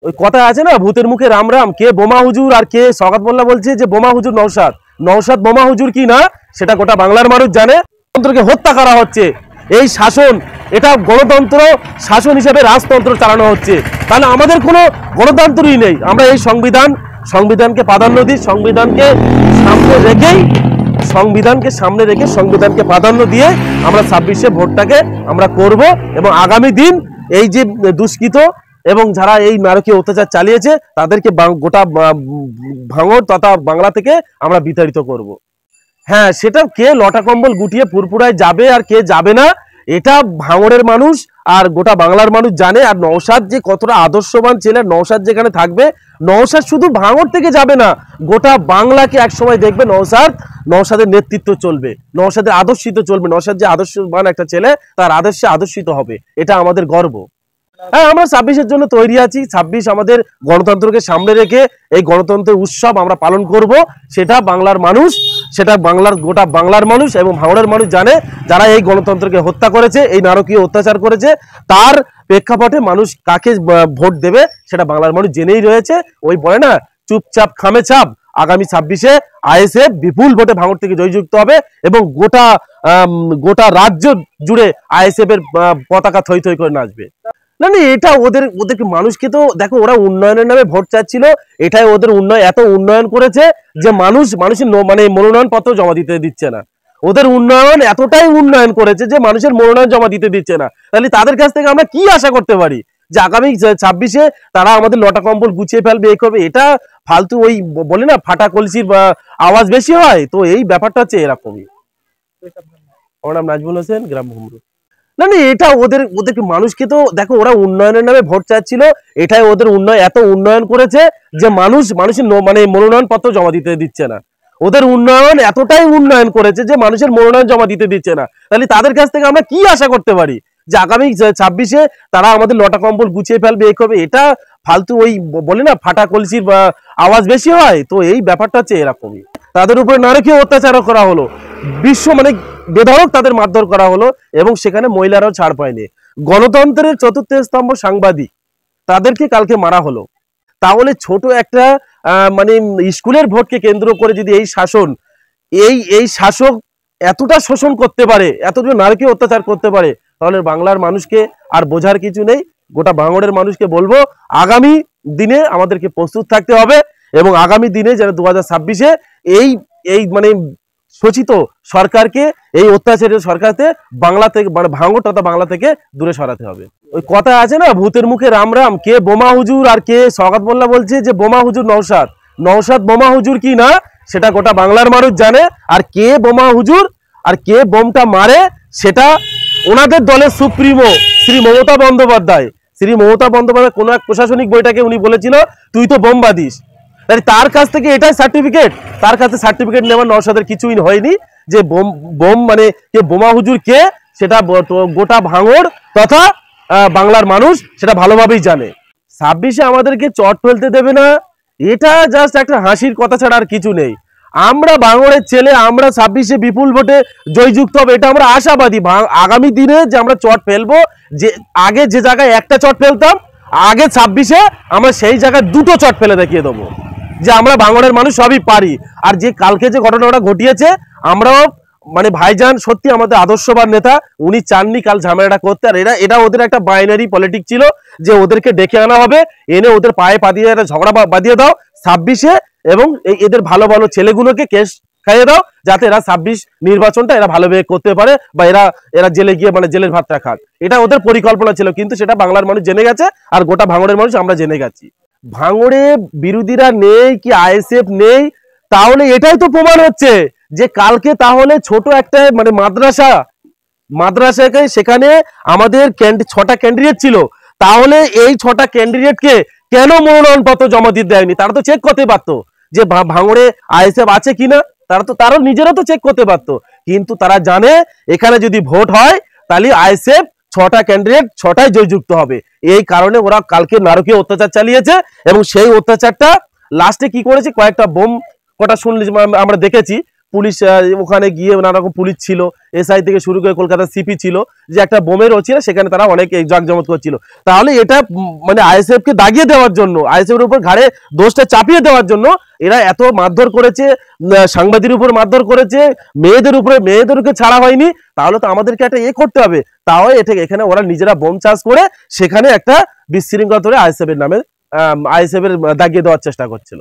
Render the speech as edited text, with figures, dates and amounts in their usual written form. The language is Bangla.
ওই কথা আছে না, ভূতের মুখে রাম রাম, কে বোমা হুজুর আর কে সওগাত মোল্লা বলছে যে বোমা হুজুর নওশাদ, নওশাদ বোমা হুজুর কি না সেটা গোটা বাংলার মানুষ জানে। গণতন্ত্রকে হত্যা করা হচ্ছে, এই শাসন এটা গণতন্ত্র শাসন হিসেবে রাজতন্ত্র চালানো হচ্ছে, তাহলে আমাদের কোনো গণতন্ত্রই নেই। আমরা এই সংবিধানকে প্রাধান্য দিই, সংবিধানকে সামনে রেখে সংবিধানকে প্রাধান্য দিয়ে আমরা 26-এ ভোটটাকে আমরা করব এবং আগামী দিন এই যে দুষ্কৃত এবং যারা এই নারকীয় অত্যাচার চালিয়েছে তাদেরকে গোটা ভাঙড় তথা বাংলা থেকে আমরা বিতাড়িত করব। হ্যাঁ, সেটা কে লটা কম্বল গুটিয়ে পুরপুরায় যাবে আর কে যাবে না এটা ভাঙড়ের মানুষ আর গোটা বাংলার মানুষ জানে। আর নওশাদ যে কতটা আদর্শবান ছেলে, নওশাদ যেখানে থাকবে, নওশাদ শুধু ভাঙড় থেকে যাবে না, গোটা বাংলাকে একসময় দেখবে নওশাদের নেতৃত্ব চলবে, নওশাদের আদর্শিত চলবে। নওশাদ যে আদর্শবান একটা ছেলে, তার আদর্শে আদর্শিত হবে, এটা আমাদের গর্ব। হ্যাঁ, আমরা 26-এর জন্য তৈরি আছি। 26 আমাদের গণতন্ত্রকে সামনে রেখে এই গণতন্ত্রের উৎসব আমরা পালন করব। সেটা বাংলার মানুষ, সেটা গোটা বাংলার মানুষ এবং ভাঙড়ের মানুষ জানে। যারা এই গণতন্ত্রকে হত্যা করেছে, এই নারকীয় অত্যাচার করেছে, তার প্রেক্ষাপটে মানুষ কাকে ভোট দেবে সেটা বাংলার মানুষ জেনেই রয়েছে। ওই বলে না, চুপচাপ খামে চাপ, আগামী 26-এ আইএসএফ বিপুল ভোটে ভাঙড় থেকে জয়যুক্ত হবে এবং গোটা রাজ্য জুড়ে আইএসএফ এর পতাকা থই থই করে নাচবে। না না, এটা ওদেরকে মানুষকে তো দেখো, ওরা উন্নয়নের নামে ভোট চাচ্ছিল, এটাই ওদের এত উন্নয়ন করেছে যে মানুষের মানে মনোনয়ন পত্র জমা দিতে দিচ্ছে না। ওদের উন্নয়ন এতটাই উন্নয়ন করেছে যে মানুষের মনোনয়ন জমা দিতে দিচ্ছে না। তাহলে তাদের কাছ থেকে আমরা কি আশা করতে পারি যে আগামী 26-এ তারা আমাদের লটা কম্বল গুছিয়ে ফেলবে, এই করবে? এটা ফালতু, ওই বলে না ফাটা কলসির আওয়াজ বেশি হয়, তো এই ব্যাপারটা হচ্ছে এরকমই। আমার নাম নাজমুল হোসেন, গ্রাম ভুমরু। না না, এটা ওদেরকে মানুষকে তো দেখো, ওরা উন্নয়নের নামে ভোট চাচ্ছিল, এটাই ওদের এত উন্নয়ন করেছে যে মানুষের মানে মনোনয়ন পত্র জমা দিতে দিচ্ছে না। ওদের উন্নয়ন এতটাই উন্নয়ন করেছে যে মানুষের মনোনয়ন জমা দিতে দিচ্ছে না। তাহলে তাদের কাছ থেকে আমরা কি আশা করতে পারি যে আগামী 26-এ তারা আমাদের লটা কম্বল গুছিয়ে ফেলবে, এই করবে? এটা ফালতু, ওই বলে না ফাটা কলসির আওয়াজ বেশি হয়, তো এই ব্যাপারটা হচ্ছে এরকমই। তাদের উপরে নারকীয় অত্যাচার করা হলো, মানে বেধড়ক তাদের মারধর করা হলো এবং সেখানে মহিলারাও ছাড় পায়নি। গণতন্ত্রের চতুর্থ স্তম্ভ সাংবাদিক, তাদেরকে কালকে মারা হলো। তাহলে ছোট একটা মানে স্কুলের ভোটকে কেন্দ্র করে যদি এই শাসক এতটা শোষণ করতে পারে, এতটা নারকীয় অত্যাচার করতে পারে, তাহলে বাংলার মানুষকে আর বোঝার কিছু নেই। গোটা ভাঙড়ের মানুষকে বলবো, আগামী দিনে আমাদেরকে প্রস্তুত থাকতে হবে এবং আগামী দিনে যেন 2026-এ এই মানে শোষিত সরকারকে, এই অত্যাচারের সরকারকে বাংলা থেকে মানে ভাঙড় তথা বাংলা থেকে দূরে সরাতে হবে। ওই কথা আছে না, ভূতের মুখে রাম রাম, কে বোমা হুজুর আর কে সওগাত মোল্লা বলছে যে বোমা হুজুর নওশাদ বোমা হুজুর কি না সেটা গোটা বাংলার মানুষ জানে। আর কে বোমা হুজুর আর কে বোমটা মারে সেটা ওনাদের দলের সুপ্রিমো শ্রী মমতা বন্দ্যোপাধ্যায় কোনো এক প্রশাসনিক বৈঠকে উনি বলেছিল, তুই তো বোম বাঁধিস। তার কাছ থেকে এটাই সার্টিফিকেট, তার কাছে সার্টিফিকেট নেওয়ার নওশাদের কিছুই হয়নি যে বোম মানে কে বোমা হুজুর কে, সেটা গোটা ভাঙড় তথা বাংলার মানুষ সেটা ভালোভাবেই জানে। 26-এ আমাদেরকে চট ফেলতে দেবে না, এটা জাস্ট একটা হাসির কথা ছাড়া আর কিছু নেই। আমরা ভাঙড়ের ছেলে, আমরা 26-এ বিপুল ভোটে জয়যুক্ত হবে, এটা আমরা আশাবাদী। আগামী দিনে যে আমরা চট ফেলবো, যে আগে যে জায়গায় একটা চট ফেলতাম, আগে 26-এ আমরা সেই জায়গায় দুটো চট ফেলে দেখিয়ে দেবো যে আমরা ভাঙড়ের মানুষ সবই পারি। আর যে কালকে যে ঘটনাটা ঘটিয়েছে, আমরাও মানে ভাইজান সত্যি আমাদের আদর্শবান নেতা, উনি চাননি কাল ঝামেলাটা করতে। আর এটা ওদের একটা বাইনারি পলিটিক্স ছিল যে ওদেরকে ডেকে আনা হবে, এনে ওদের পায়ে পা দিয়ে একটা ঝগড়া বাঁধিয়ে দাও 26-এ এবং এদের ভালো ভালো ছেলেগুলোকে কেস খাইয়ে দাও, যাতে এরা 26 নির্বাচনটা এরা ভালোভাবে করতে পারে বা এরা জেলে গিয়ে মানে জেলের ভাতটা খাক। এটা ওদের পরিকল্পনা ছিল, কিন্তু সেটা বাংলার মানুষ জেনে গেছে আর গোটা ভাঙড়ের মানুষ আমরা জেনে গেছি। ভাঙড়ে বিরোধীরা নেই কি আইএসএফ নেই, তাহলে এটাই তো প্রমাণ হচ্ছে যে কালকে তাহলে ছোট একটা মানে মাদ্রাসাকে সেখানে আমাদের 6টা ক্যান্ডিডেট ছিল, তাহলে এই 6টা ক্যান্ডিডেটকে কেন মনোনয়ন পত্র জমা দিতে দেয়নি? তারা তো চেক করতে পারতো যে ভাঙড়ে আইএসএফ আছে কিনা, তারা নিজেরা তো চেক করতে পারতো। কিন্তু তারা জানে এখানে যদি ভোট হয় তাহলে আইএসএফ 6টা ক্যান্ডিডেট 6টাই জয়যুক্ত হবে। এই কারণে ওরা কালকে নারকীয় অত্যাচার চালিয়েছে এবং সেই অত্যাচারটা লাস্টে কি করেছে, কয়েকটা বোম কটা শুনলি আমরা দেখেছি, পুলিশ ওখানে গিয়ে নানা রকম পুলিশ ছিল, এসআই থেকে শুরু করে কলকাতার সিপি ছিল, যে একটা বোমের ছিল সেখানে তারা অনেক জাঁকজমক করছিল। তাহলে এটা মানে আইএসএফ কে দাগিয়ে দেওয়ার জন্য, আইএসএফ এর উপর ঘাড়ে দোষটা চাপিয়ে দেওয়ার জন্য এরা এত মারধর করেছে, সাংবাদিকের উপর মারধর করেছে, মেয়েদেরকে ছাড়া হয়নি। তাহলে তো আমাদেরকে একটা করতে হবে। তাও এখানে ওরা নিজেরা বোম চার্জ করে সেখানে একটা বিশৃঙ্খলা ধরে আইএসএফ এর নামে আইএসএফ এর দাগিয়ে দেওয়ার চেষ্টা করছিল।